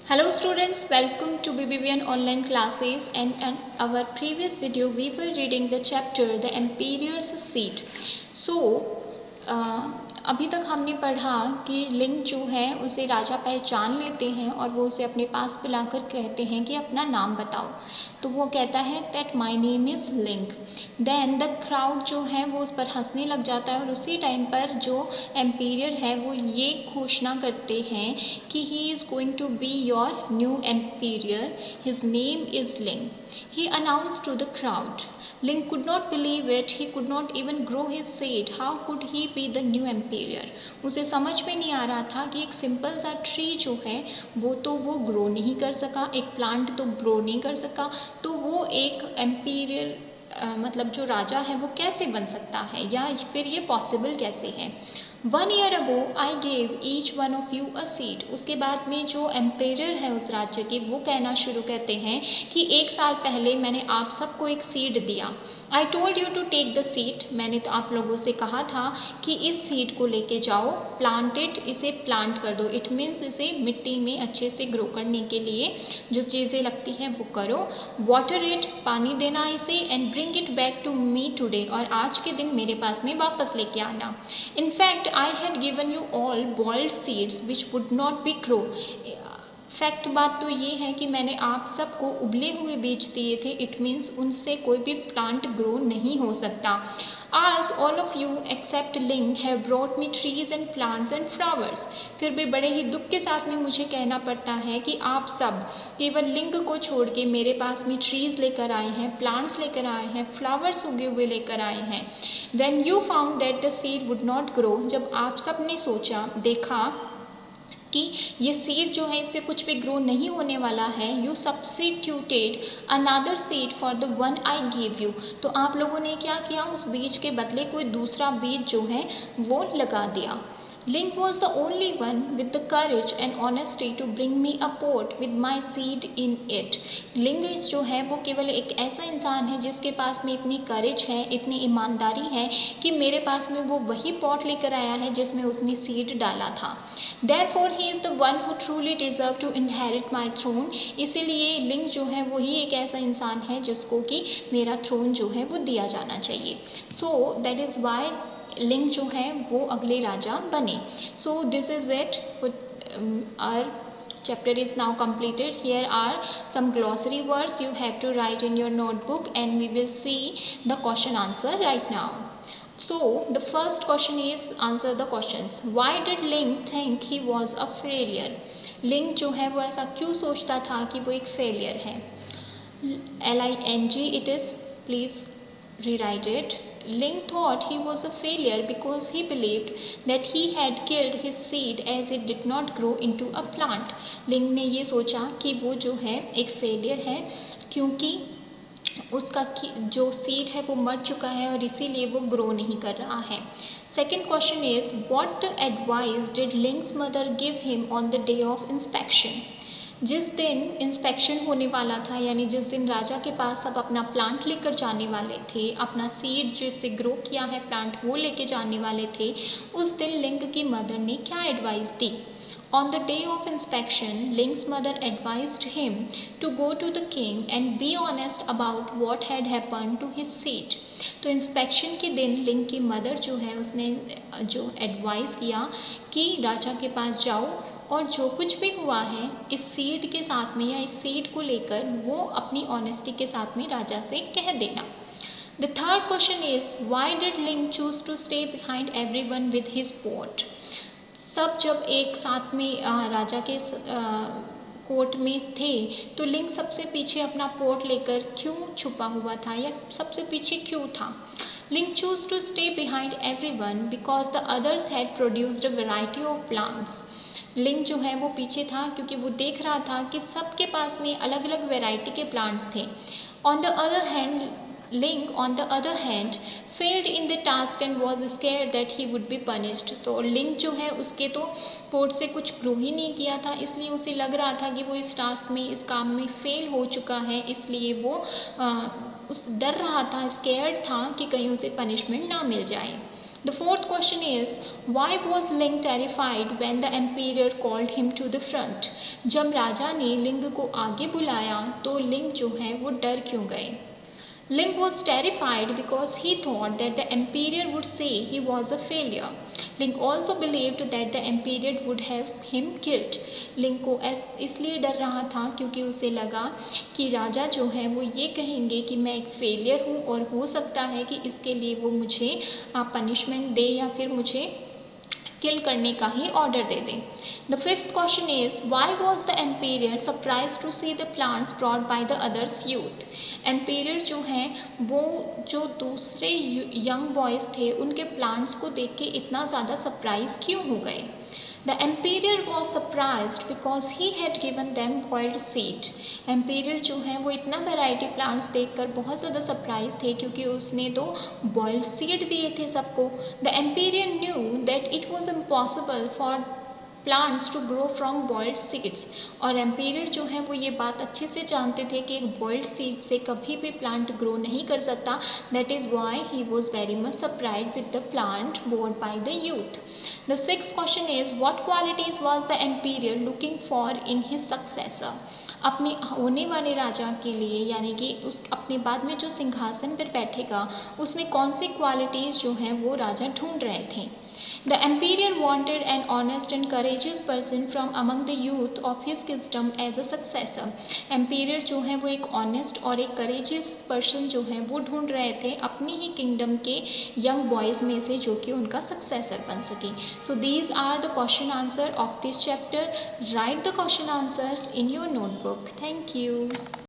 Hello students, welcome to BBVN online classes and in our previous video we were reading the chapter The Emperor's Seat. अभी तक हमने पढ़ा कि लिंग जो है उसे राजा पहचान लेते हैं और वो उसे अपने पास बुलाकर कहते हैं कि अपना नाम बताओ। तो वो कहता है दैट माय नेम इज़ लिंग। देन द क्राउड जो है वो उस पर हंसने लग जाता है और उसी टाइम पर जो एम्पीरियर है वो ये घोषणा करते हैं कि he is going to be your new emperor, his name is Ling. He announced to the crowd. Ling could not believe it. He could not even grow his seed. How could he be the new emperor? उसे समझ में नहीं आ रहा था कि एक simple सा tree जो है वो ग्रो नहीं कर सका, एक प्लांट तो ग्रो नहीं कर सका, तो वो एक एम्पीरियर मतलब जो राजा है वो कैसे बन सकता है या फिर ये पॉसिबल कैसे है। 1 year ago I gave each one of you a seat. उसके बाद में जो एम्पेरर है उस राज्य के वो कहना शुरू करते हैं कि 1 साल पहले मैंने आप सबको एक सीड दिया। I told you to take the seed. मैंने तो आप लोगों से कहा था कि इस सीड को लेके जाओ, प्लांट इट, इसे प्लांट कर दो। इट मीन्स इसे मिट्टी में अच्छे से ग्रो करने के लिए जो चीज़ें लगती हैं वो करो। वाटर इट, पानी देना इसे, and bring it back to me today, और आज के दिन मेरे पास में वापस लेके आना। In fact I had given you all boiled seeds which would not be grow. Fact बात तो ये है कि मैंने आप सबको उबले हुए बीज दिए थे। इट मीन्स उनसे कोई भी प्लांट ग्रो नहीं हो सकता। As all of you except Ling have brought me trees and plants and flowers. फिर भी बड़े ही दुख के साथ में मुझे कहना पड़ता है कि आप सब केवल लिंग को छोड़ के मेरे पास में ट्रीज़ लेकर आए हैं, प्लांट्स लेकर आए हैं, फ्लावर्स उगे हुए लेकर आए हैं। When you found that the seed would not grow, जब आप सब ने सोचा, देखा कि ये सीड जो है इससे कुछ भी ग्रो नहीं होने वाला है, you substituted another seed for the one I give you, तो आप लोगों ने क्या किया, उस बीज के बदले कोई दूसरा बीज जो है वो लगा दिया। Ling was the only one with the courage and honesty to bring me a pot with my seed in it. Ling जो है वो केवल एक ऐसा इंसान है जिसके पास में इतनी करेज है, इतनी ईमानदारी है कि मेरे पास में वो वही पॉट लेकर आया है जिसमें उसने सीड डाला था। Therefore he is the one who truly deserve to inherit my throne. इसीलिए लिंग जो है वही एक ऐसा इंसान है जिसको कि मेरा थ्रोन जो है वो दिया जाना चाहिए। So that is why लिंग जो है वो अगले राजा बने। So this is it, our chapter is now completed. Here are some glossary words you have to write in your notebook and we will see the question answer right now. So the first question is, answer the questions. Why did Ling think he was a failure? लिंग जो है वो ऐसा क्यों सोचता था कि वो एक फेलियर है। LING it is, please rewrite it. Ling thought he was a failure because he believed that he had killed his seed as it did not grow into a plant. Ling ने ये सोचा कि वो जो है एक failure है क्योंकि उसका जो सीड है वो मर चुका है और इसीलिए वो ग्रो नहीं कर रहा है। Second question is, what advice did Ling's mother give him on the day of inspection? जिस दिन इंस्पेक्शन होने वाला था, यानी जिस दिन राजा के पास सब अपना प्लांट लेकर जाने वाले थे, अपना सीड जिससे ग्रो किया है प्लांट वो लेके जाने वाले थे, उस दिन लिंग की मदर ने क्या advice the? On the day of inspection, Ling's mother advised him to go to the king and be honest about what had happened to his seed. तो इंस्पेक्शन के दिन लिंग की मदर जो है उसने जो एडवाइस किया कि राजा के पास जाओ और जो कुछ भी हुआ है इस सीड के साथ में या इस सीड को लेकर वो अपनी ऑनेस्टी के साथ में राजा से कह देना। The third question is, why did Ling choose to stay behind everyone with his pot? सब जब एक साथ में राजा के कोर्ट में थे तो लिंग सबसे पीछे अपना पोर्ट लेकर क्यों छुपा हुआ था या सबसे पीछे क्यों था? Ling choose to stay behind everyone because the others had produced a variety of plants. Ling जो है वो पीछे था क्योंकि वो देख रहा था कि सबके पास में अलग अलग वैरायटी के प्लांट्स थे। On the other hand Ling, on the other hand, failed in the task and was scared that he would be punished. तो लिंग जो है उसके तो पोर्ट से कुछ ग्रो ही नहीं किया था, इसलिए उसे लग रहा था कि वो इस टास्क में, इस काम में फेल हो चुका है, इसलिए वो उस डर रहा था, स्केयर्ड था कि कहीं उसे पनिशमेंट ना मिल जाए। The fourth question is, why was Ling terrified when the emperor called him to the front? जब राजा ने लिंग को आगे बुलाया तो लिंग जो है वो डर क्यों गए? Ling was terrified because he thought that the emperor would say he was a failure. Ling also believed that the emperor would have him killed. Ling को इसलिए डर रहा था क्योंकि उसे लगा कि राजा जो है वो ये कहेंगे कि मैं एक फेलियर हूँ और हो सकता है कि इसके लिए वो मुझे पनिशमेंट दे या फिर मुझे किल करने का ही ऑर्डर दे दें. The fifth question is, why was the emperor surprise to see the plants brought by the others youth? Emperor जो हैं वो जो दूसरे यंग बॉयज़ थे उनके प्लांट्स को देख के इतना ज़्यादा सरप्राइज क्यों हो गए? The emperor was surprised because he had given them boiled seed. Emperor जो है वो इतना वैरायटी प्लांट्स देखकर बहुत ज़्यादा सरप्राइज थे क्योंकि उसने तो बॉइल्ड सीड दिए थे सबको. The emperor knew that it was impossible for plants to grow from boiled seeds. और एम्पेरियर जो है वो ये बात अच्छे से जानते थे कि एक बॉइल्ड सीड से कभी भी प्लांट ग्रो नहीं कर सकता. That is why he was very much surprise with the plant board by the youth. The sixth question is, what qualities was the Imperial looking for in his successor? अपने होने वाले राजा के लिए यानी कि उस अपने बाद में जो सिंहासन पर बैठेगा उसमें कौन सी क्वालिटीज़ जो हैं वो राजा ढूंढ रहे थे. The emperor wanted an honest and courageous person from among the youth of his kingdom as a successor. Emperor जो है वो एक honest और एक courageous person जो है वो ढूंढ रहे थे अपनी ही kingdom के young boys में से जो कि उनका successor बन सके. So these are the question answer of this chapter. Write the question answers in your notebook. Thank you.